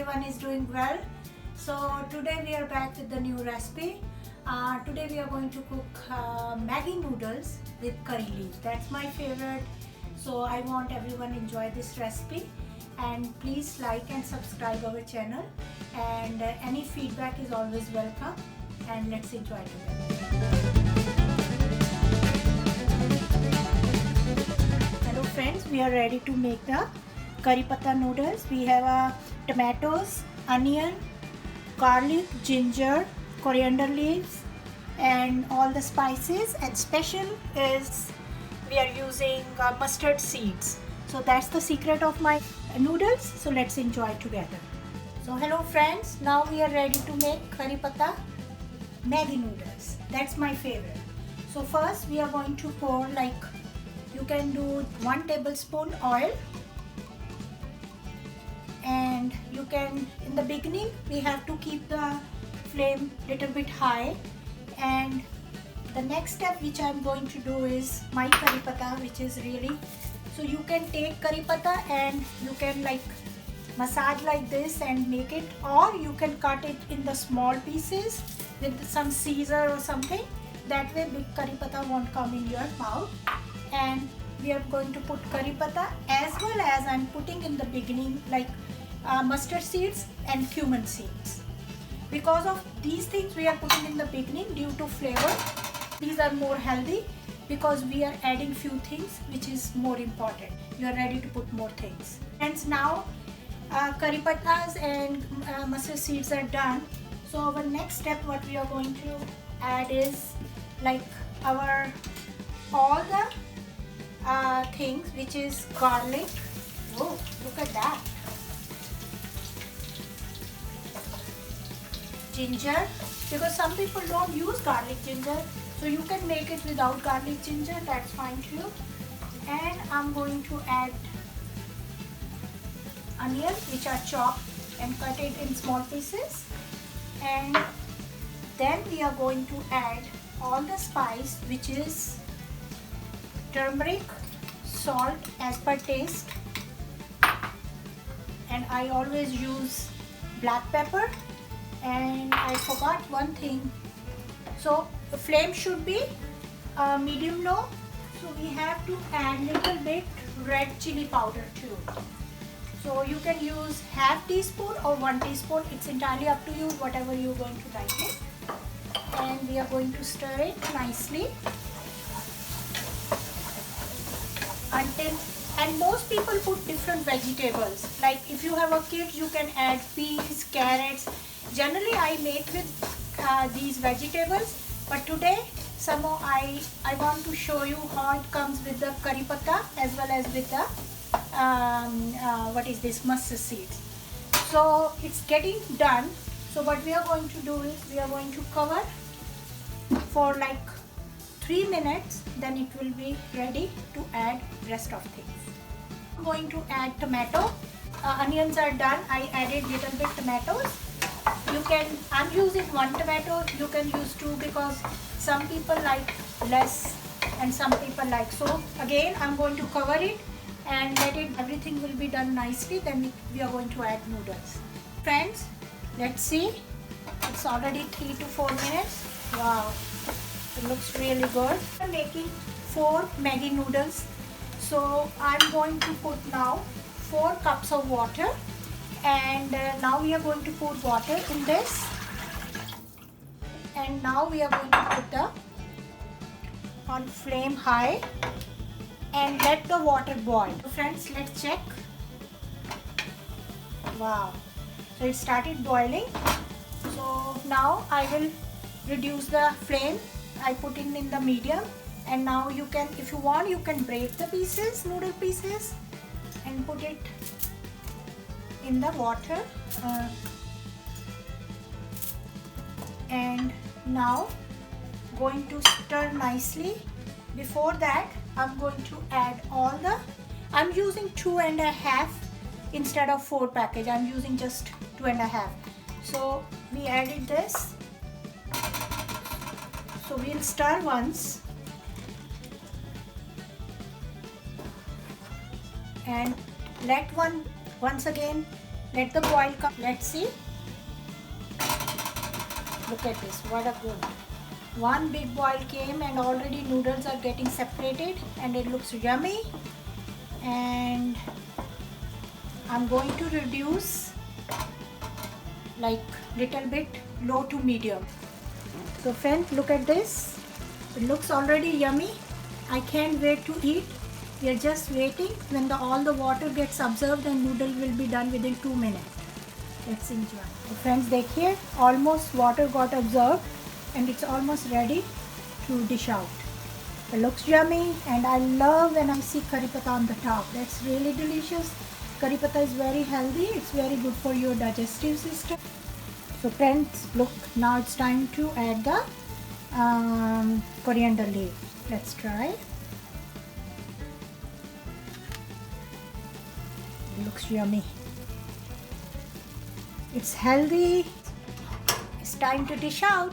everyone is doing well. So today we are back with the new recipe. Today we are going to cook Maggi noodles with curry leaves. That's my favorite. So I want everyone enjoy this recipe, and please like and subscribe our channel, and any feedback is always welcome, and let's enjoy together. Hello friends, we are ready to make the curry patta noodles. We have tomatoes, onion, garlic, ginger, coriander leaves, and all the spices. And special is we are using mustard seeds. So that's the secret of my noodles. So let's enjoy together. So hello friends, now we are ready to make curry patta Maggi noodles. That's my favorite. So first we are going to pour, like, you can do 1 tablespoon oil, and you can, in the beginning we have to keep the flame little bit high. And the next step which I am going to do is my curry patta, which is really, so you can take curry patta and you can like massage like this and make it, or you can cut it in the small pieces with some scissor or something. That way big curry patta won't come in your mouth. And we are going to put curry patta, as well as I'm putting in the beginning like mustard seeds and cumin seeds. Because of these things we are putting in the beginning due to flavor. These are more healthy because we are adding few things which is more important. You are ready to put more things. And now curry pattas and mustard seeds are done. So our next step what we are going to add is like our all the things, which is garlic. Oh, look at that. Ginger, because some people don't use garlic ginger, so you can make it without garlic ginger, that's fine too. And I'm going to add onions, which are chopped and cut it in small pieces. And then we are going to add all the spice, which is turmeric, salt as per taste, and I always use black pepper. And I forgot one thing, so the flame should be medium low. So we have to add little bit red chili powder too. So you can use half teaspoon or 1 teaspoon, it's entirely up to you, whatever you're going to like it. And we are going to stir it nicely until, and most people put different vegetables, like if you have a kid you can add peas, carrots. Generally I make with these vegetables, but today somehow I want to show you how it comes with the curry patta as well as with the what is this, mustard seeds. So it's getting done. So what we are going to do is we are going to cover for like 3 minutes, then it will be ready to add rest of things. I'm going to add tomato. Onions are done. I added little bit tomatoes. You can, I'm using 1 tomato, you can use 2 because some people like less and some people like. So again I'm going to cover it and let it, everything will be done nicely, then we are going to add noodles. Friends, let's see, it's already 3 to 4 minutes. Wow, it looks really good. I'm making 4 Maggi noodles, so I'm going to put now 4 cups of water. And now we are going to put water in this, and now we are going to put the on flame high and let the water boil. So friends, let's check. Wow, so it started boiling. So now I will reduce the flame. I put it in the medium, and now you can, if you want, you can break the pieces, noodle pieces, and put it in the water. And now going to stir nicely. Before that I'm going to add all the, I'm using 2.5 instead of 4 package, I'm using just 2.5. So we added this, so we'll stir once and let once again Let the boil come. Let's see. Look at this. What a good. One big boil came and already noodles are getting separated and it looks yummy. And I'm going to reduce like little bit low to medium. So friends, look at this. It looks already yummy. I can't wait to eat. We are just waiting when all the water gets absorbed and noodle will be done within 2 minutes. Let's enjoy. So friends, देखिए almost water got absorbed and it's almost ready to dish out. It looks yummy and I love when I see curry pata on the top. That's really delicious. Curry pata is very healthy. It's very good for your digestive system. So friends, look, now it's time to add the coriander leaf. Let's try. It looks yummy. It's healthy. It's time to dish out.